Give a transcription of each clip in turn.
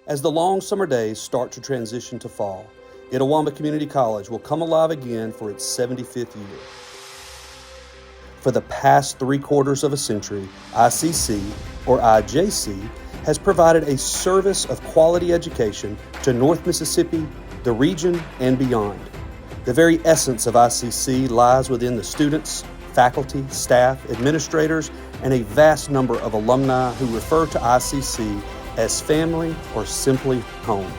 As the long summer days start to transition to fall, Itawamba Community College will come alive again for its 75th year. For the past 3/4 of a century, ICC, or IJC, has provided a service of quality education to North Mississippi, the region, and beyond. The very essence of ICC lies within the students, faculty, staff, administrators, and a vast number of alumni who refer to ICC as family or simply home.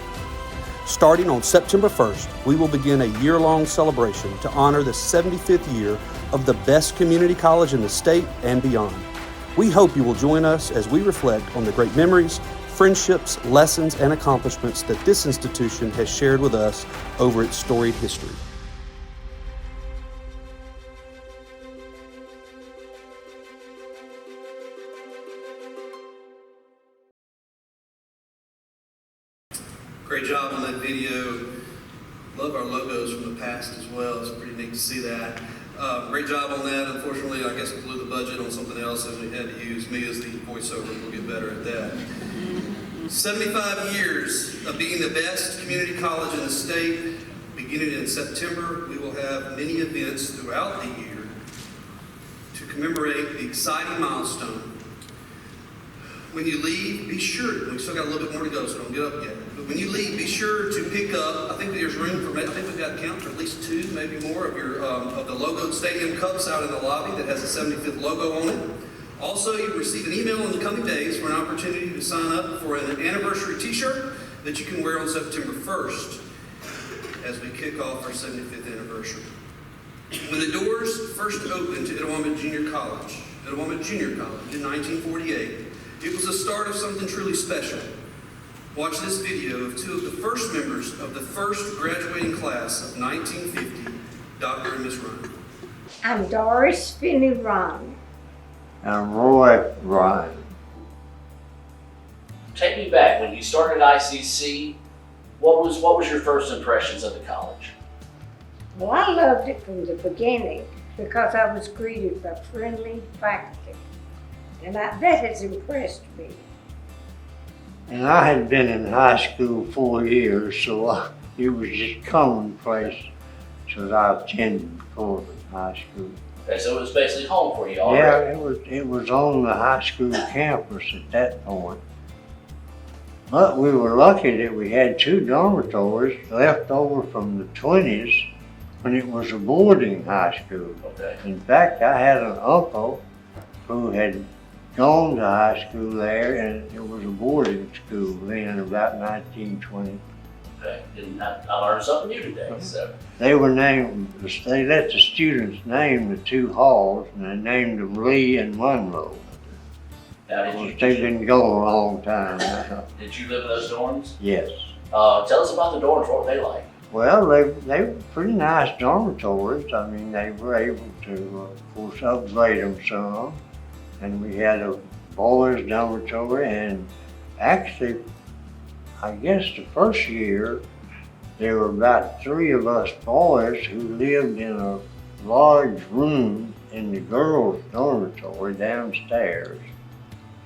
Starting on September 1st, we will begin a year-long celebration to honor the 75th year of the best community college in the state and beyond. We hope you will join us as we reflect on the great memories, friendships, lessons, and accomplishments that this institution has shared with us over its storied history. Great job on that video. Love our logos from the past as well. It's pretty neat to see that. Great job on that. Unfortunately, I guess we blew the budget on something else and we had to use me as the voiceover. We'll get better at that. 75 years of being the best community college in the state. Beginning in September, we will have many events throughout the year to commemorate the exciting milestone. When you leave, be sure, we still got a little bit more to go, so don't get up yet. But when you leave, be sure to pick up, I think there's room for, I think we've got count for at least 2, maybe more of your, of the logoed stadium cups out in the lobby that has the 75th logo on it. Also, you'll receive an email in the coming days for an opportunity to sign up for an anniversary t-shirt that you can wear on September 1st as we kick off our 75th anniversary. When the doors first opened to Itawamba Junior College in 1948, it was the start of something truly special. Watch this video of 2 of the first members of the first graduating class of 1950, Dr. and Miss Ryan. I'm Doris Finney Ryan. I'm Roy Ryan. Take me back, when you started ICC, what was your first impressions of the college? Well, I loved it from the beginning because I was greeted by friendly faculty. And that has impressed me. And I had been in high school 4 years, so it was just commonplace that I attended before high school. Okay, so it was basically home for you already. Yeah, it was on the high school campus at that point. But we were lucky that we had 2 dormitories left over from the 20s when it was a boarding high school. Okay. In fact, I had an uncle who had gone to high school there, and it was a boarding school then, about 1920. Okay, and I learned something new today. So They let the students name the 2 halls, and they named them Lee and Monroe. now, They didn't go a long time. did you live in those dorms? Yes. Tell us about the dorms. What were they like? Well, they were pretty nice dormitories. I mean, they were able to, of course, upgrade them some. And we had a boys' dormitory, and actually, I guess the first year, there were about 3 of us boys who lived in a large room in the girls' dormitory downstairs.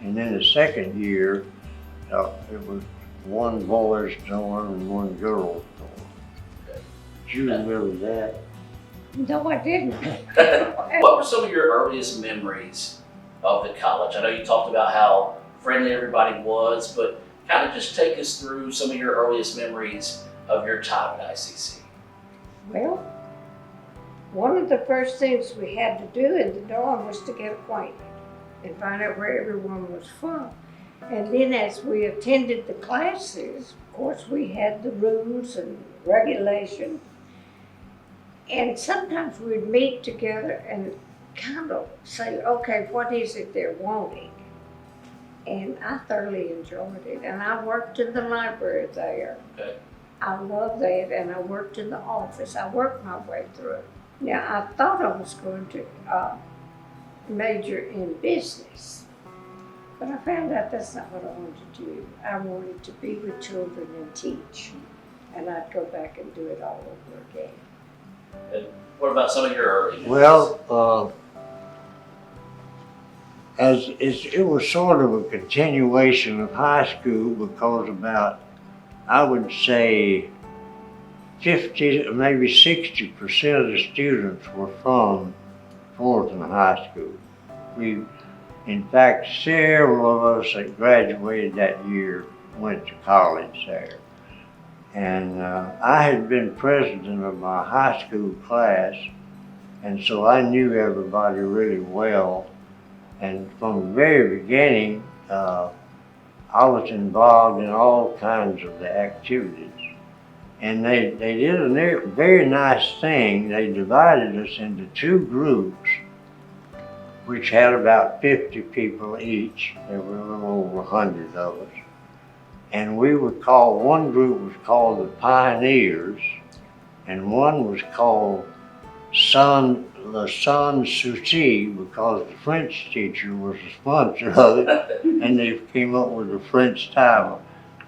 And then the second year, it was 1 boys' dorm and 1 girls' dorm. Did you remember that? No, I didn't. What were some of your earliest memories of the college? I know you talked about how friendly everybody was, but kind of just take us through some of your earliest memories of your time at ICC. Well, one of the first things we had to do in the dorm was to get acquainted and find out where everyone was from. And then as we attended the classes, of course, we had the rules and regulations. And sometimes we'd meet together and kind of say, okay, what is it they're wanting? And I thoroughly enjoyed it. And I worked in the library there. Okay. I love that. And I worked in the office. I worked my way through it. Now, I thought I was going to major in business. But I found out that's not what I wanted to do. I wanted to be with children and teach. And I'd go back and do it all over again. And what about some of your early memories? Well, it was sort of a continuation of high school, because about I would say 50, maybe 60% of the students were from Fullerton High School. In fact, several of us that graduated that year went to college there. And I had been president of my high school class, and so I knew everybody really well. And from the very beginning, I was involved in all kinds of the activities. And they did a very nice thing. They divided us into two groups, which had about 50 people each. There were a little over 100 of us. And we would call, one group was called the Pioneers, and one was called Le Sans Souci, because the French teacher was the sponsor of it, and they came up with the French title,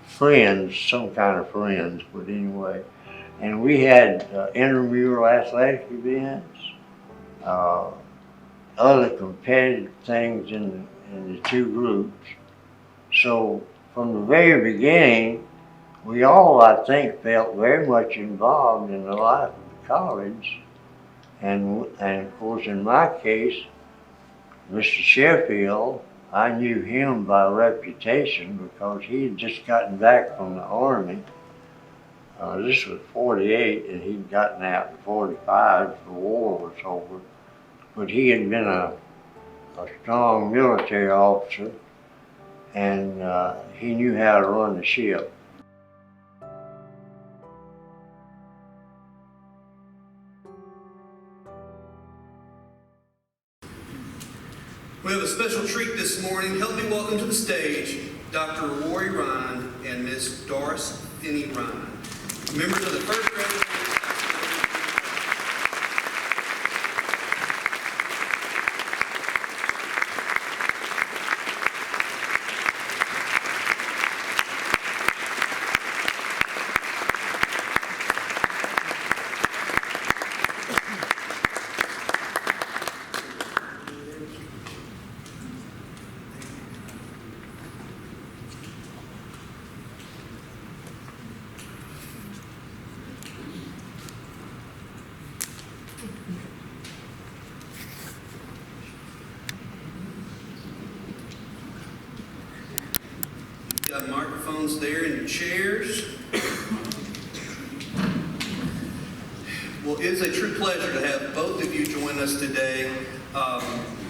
Friends, some kind of friends, but anyway. And we had intramural athletic events, other competitive things in the two groups. So from the very beginning, we all, I think, felt very much involved in the life of the college. And of course, in my case, Mr. Sheffield, I knew him by reputation because he had just gotten back from the Army. This was 48, and he'd gotten out in 45, the war was over. But he had been a strong military officer, and he knew how to run the ship. We have a special treat this morning. Help me welcome to the stage Dr. Rory Ryan and Miss Doris Finney Ryan, members of the first grade. Got microphones there in your chairs. Well, it's a true pleasure to have both of you join us today.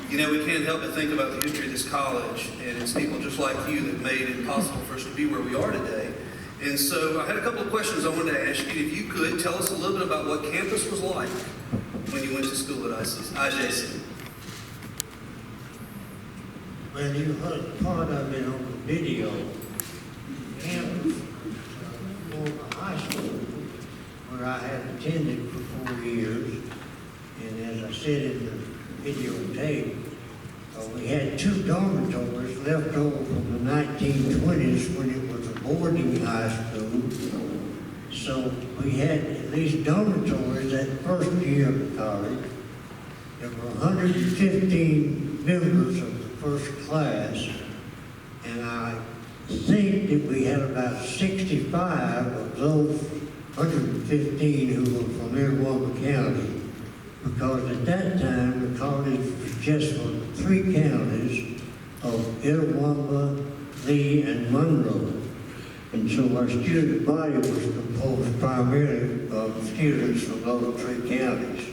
You know, we can't help but think about the history of this college, and it's people just like you that made it possible for us to be where we are today. And so I had a couple of questions I wanted to ask you. If you could, tell us a little bit about what campus was like when you went to school at IJC. Well, you heard part of it on the video. Campus for the high school, where I had attended for 4 years, and as I said in the videotape, we had 2 dormitories left over from the 1920s when it was a boarding high school. So we had at least dormitories that first year of college. There were 115 members of the first class, and I think that we had about 65 of those 115 who were from Itawamba County, because at that time the college was just for 3 counties of Itawamba, Lee, and Monroe. And so our student body was composed primarily of students from those 3 counties.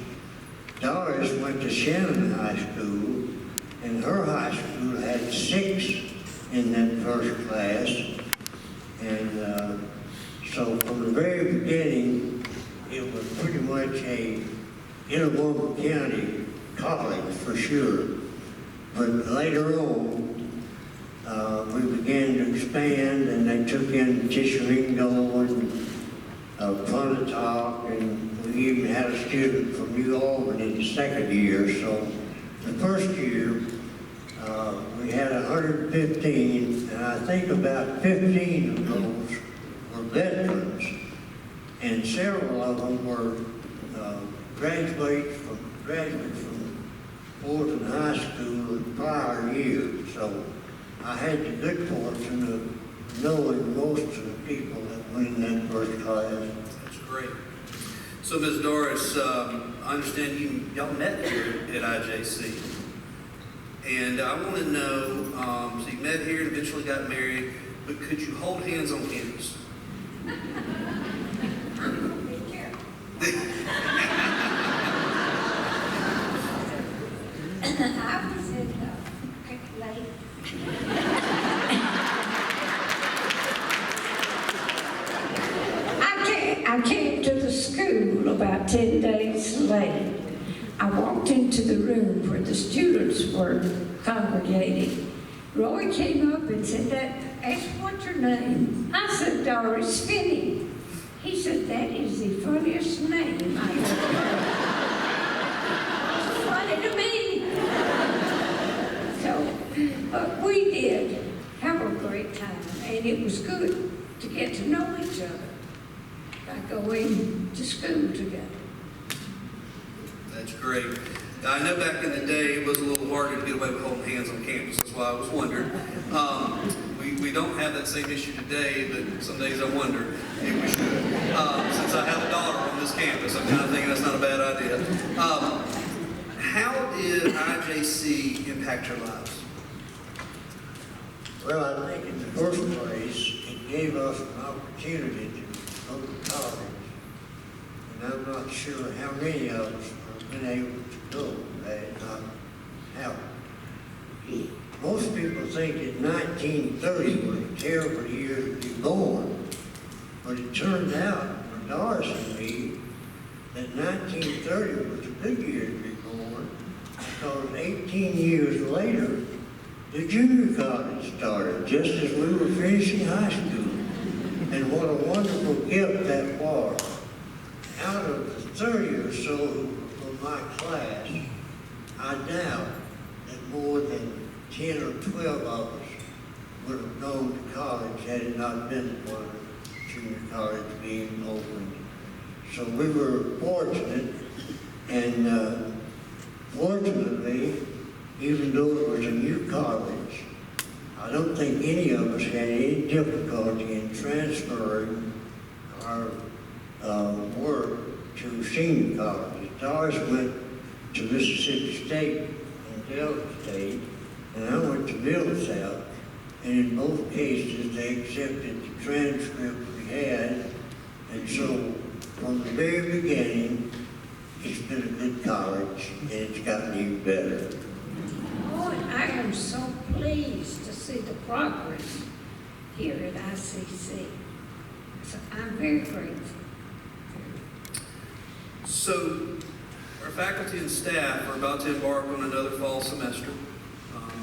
Doris went to Shannon High School, and her high school had 6 in that first class. And so from the very beginning, it was pretty much a Itawamba County college for sure. But later on, we began to expand, and they took in Tishomingo and Pontotoc, and we even had a student from New Albany the second year. So the first year, we had 115, and I think about 15 of those were veterans, and several of them were graduates from Fullerton High School in prior years. So I had the good fortune knowing most of the people that went in that first class. That's great. So, Ms. Doris, I understand y'all met here at IJC. And I want to know, so you met here and eventually got married, but could you hold hands on campus? I was in late. I came to the school about 10 days late. I walked into the room where the students were congregating. Roy came up and said, asked, what's your name? I said, Doris Finney. He said, that is the funniest name I ever heard. Funny to me. So, we did have a great time, and it was good to get to know each other by going to school together. That's great. I know back in the day it was a little harder to get away with holding hands on campus. That's why I was wondering. We don't have that same issue today, but some days I wonder if we should. Since I have a daughter on this campus, I'm kind of thinking that's not a bad idea. How did IJC impact your lives? Well, I think in the first place, it gave us an opportunity to go to college. And I'm not sure how many of us have been able to go had it not happened. Most people think that 1930 was a terrible year to be born, but it turned out for Doris and me that 1930 was a good year to be born, because 18 years later, the junior college started just as we were finishing high school. And what a wonderful gift that was. Out of the 30 or so of my class, I doubt that more than 10 or 12 of us would have gone to college had it not been for junior college being opened. So we were fortunate, and fortunately, even though it was a new college, I don't think any of us had any difficulty in transferring our work to senior college. Doris went to Mississippi State and Delta State, and I went to Middle-South, and in both cases they accepted the transcript we had, and so from the very beginning, it's been a good college, and it's gotten even better. Oh, and I am so pleased to see the progress here at ICC. So I'm very grateful. So, our faculty and staff are about to embark on another fall semester.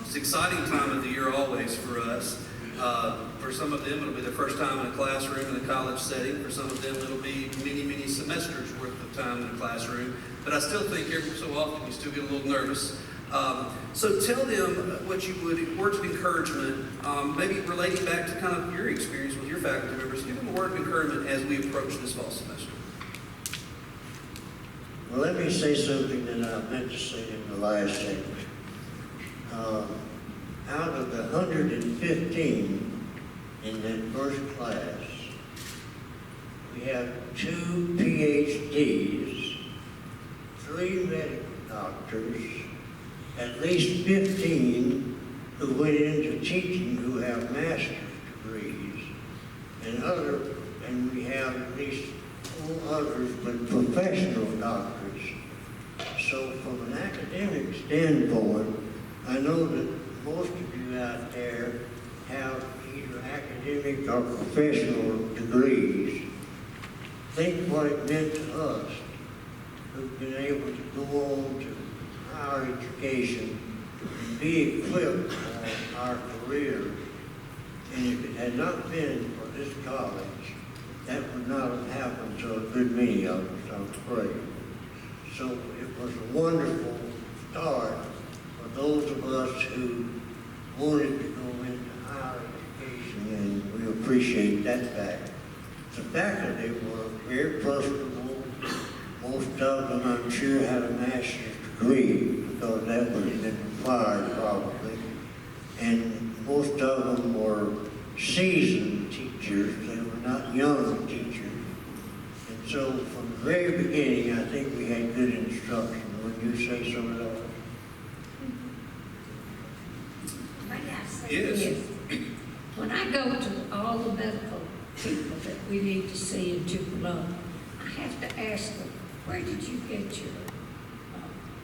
It's an exciting time of the year always for us. For some of them, it'll be their first time in a classroom in a college setting. For some of them, it'll be many, many semesters worth of time in a classroom. But I still think every so often you still get a little nervous. So tell them what you would, words of encouragement, maybe relating back to kind of your experience with your faculty members. Give them a word of encouragement as we approach this fall semester. Well, let me say something that I meant to say in the last segment. Out of the 115 in that first class, we have 2 PhDs, 3 medical doctors, at least 15 who went into teaching who have master's degrees, and we have at least 4 others with professional doctors. So from an academic standpoint, I know that most of you out there have either academic or professional degrees. Think what it meant to us who've been able to go on to higher education and be equipped for our careers. And if it had not been for this college, that would not have happened to a good many of us, I'm afraid. So it was a wonderful start for those of us who wanted to go into higher education, and we appreciate that fact. The faculty were very personable. Most of them, I'm sure, had a master's degree, because that would have been required probably. And most of them were seasoned teachers, they were not young teachers. And so from the very beginning, I think we had good instruction. When you say so, Lord. May I say Yes. this? When I go to all the medical people that we need to see in Tupelo, I have to ask them, where did you get your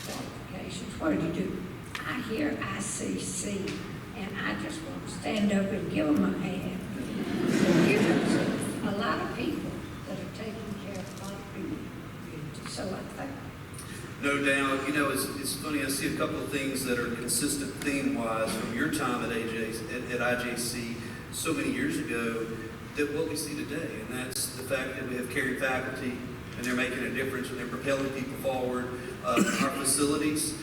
qualifications? Where did you do? I hear ICC, and I just want to stand up and give them a hand. There's a lot of people that are taking care of a lot of people. So I think. No doubt. You know, it's funny, I see a couple of things that are consistent theme-wise from your time at IJC so many years ago that what we see today, and that's the fact that we have caring faculty and they're making a difference and they're propelling people forward. Our facilities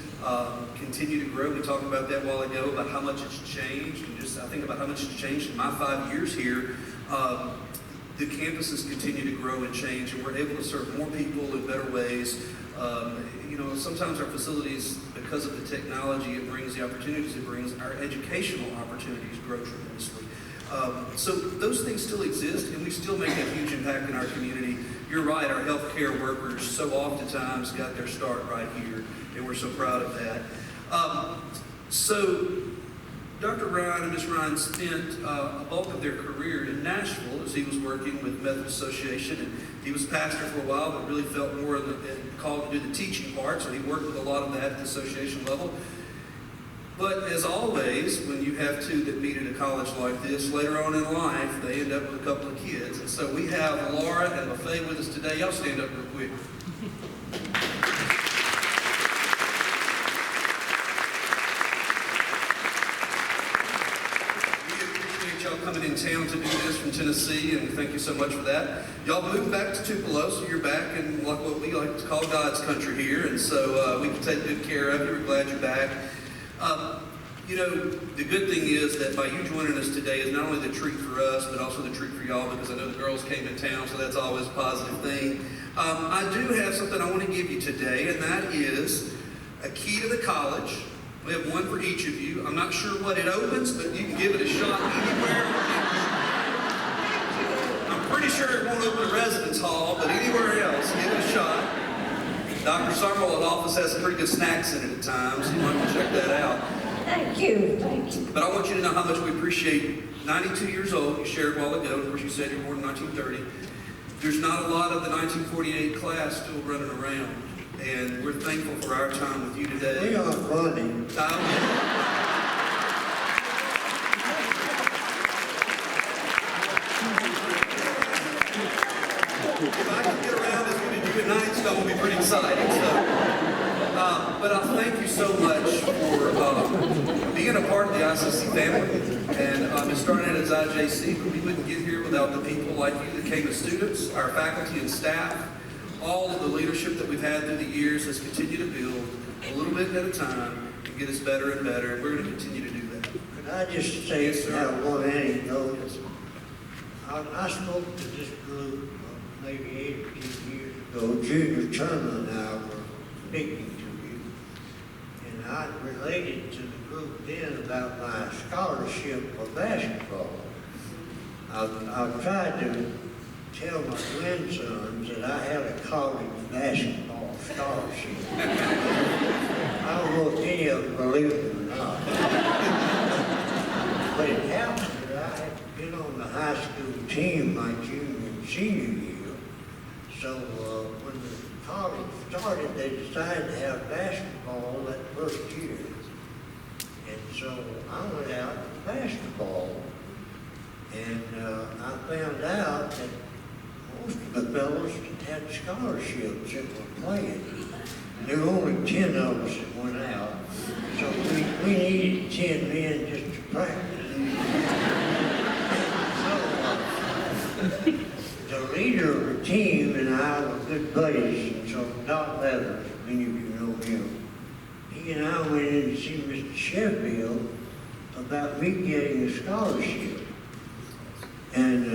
continue to grow. We talked about that a while ago, about how much it's changed, and just I think about how much it's changed in my 5 years here. The campuses continue to grow and change, and we're able to serve more people in better ways. You know, sometimes our facilities, because of the technology it brings, the opportunities it brings, our educational opportunities grow tremendously. So those things still exist, and we still make a huge impact in our community. You're right, our healthcare workers so oftentimes got their start right here, and we're so proud of that. So Dr. Ryan and Ms. Ryan spent a bulk of their career in Nashville as he was working with Methodist Association, and he was pastor for a while, but really felt more called to do the teaching part, so he worked with a lot of that at the association level. But as always, when you have two that meet at a college like this, later on in life, they end up with a couple of kids. And so we have Laura and Lafay with us today. Y'all stand up real quick. Coming in town to do this from Tennessee, and thank you so much for that. Y'all moved back to Tupelo, so you're back in what we like to call God's country here, and so we can take good care of you. We're glad you're back. You know, the good thing is that by you joining us today is not only the treat for us, but also the treat for y'all, because I know the girls came in town, so that's always a positive thing. I do have something I want to give you today, and that is a key to the college. We have one for each of you. I'm not sure what it opens, but you can give it a shot anywhere. I'm pretty sure it won't open a residence hall, but anywhere else, give it a shot. Dr. Summerall at office has some pretty good snacks in it at times, so you might want to check that out. Thank you, thank you. But I want you to know how much we appreciate 92 years old. You shared a while ago. Of course, you said you're born in 1930. There's not a lot of the 1948 class still running around. And we're thankful for our time with you today. We are funny. If I can get around as good as you at night, it's going to be pretty exciting. But I thank you so much for being a part of the ICC family. And starting as IJC, we wouldn't get here without the people like you that came as students, our faculty and staff. All of the leadership that we've had through the years has continued to build a little bit at a time and get us better and better, and we're going to continue to do that. Could I just say Yes, sir. one anecdote? I spoke to this group maybe 8 or 10 years ago. Junior Turner and I were speaking to you, and I related to the group then about my scholarship for basketball. I've tried to tell my grandsons that I had a college basketball scholarship. I don't know if any of them believe it or not. But it happened that I had been on the high school team my junior and senior year. So when the college started, they decided to have basketball that first year. And so I went out to basketball. And I found out that most of the fellows had scholarships that were playing. There were only 10 of us that went out, so we needed 10 men just to practice. So the leader of the team and I were good buddies, and so Doc Leathers, many of you know him, he and I went in to see Mr. Sheffield about me getting a scholarship. And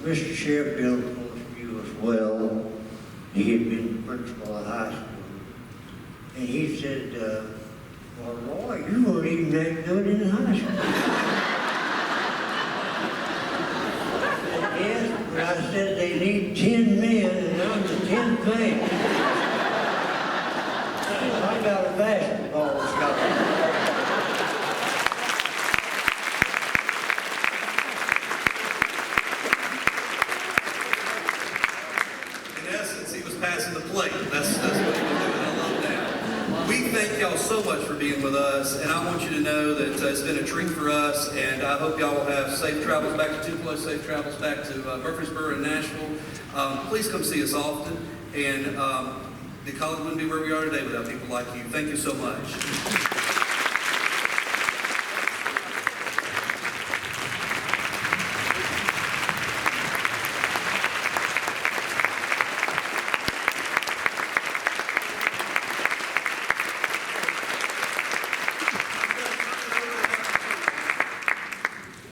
Mr. Sheffield, of course, knew us well. He had been the principal of high school. And he said, well, Roy, you weren't even that good in high school. guy said they need 10 men, and I'm the 10th man. I got a basketball scholarship. In essence, he was passing the plate. That's what he was doing. I love that. We thank y'all so much for being with us, and I want you to know that it's been a treat for us, and I hope y'all will have safe travels back to Tupelo, safe travels back to Murfreesboro and Nashville. Please come see us often, and the college wouldn't be where we are today without people like you. Thank you so much.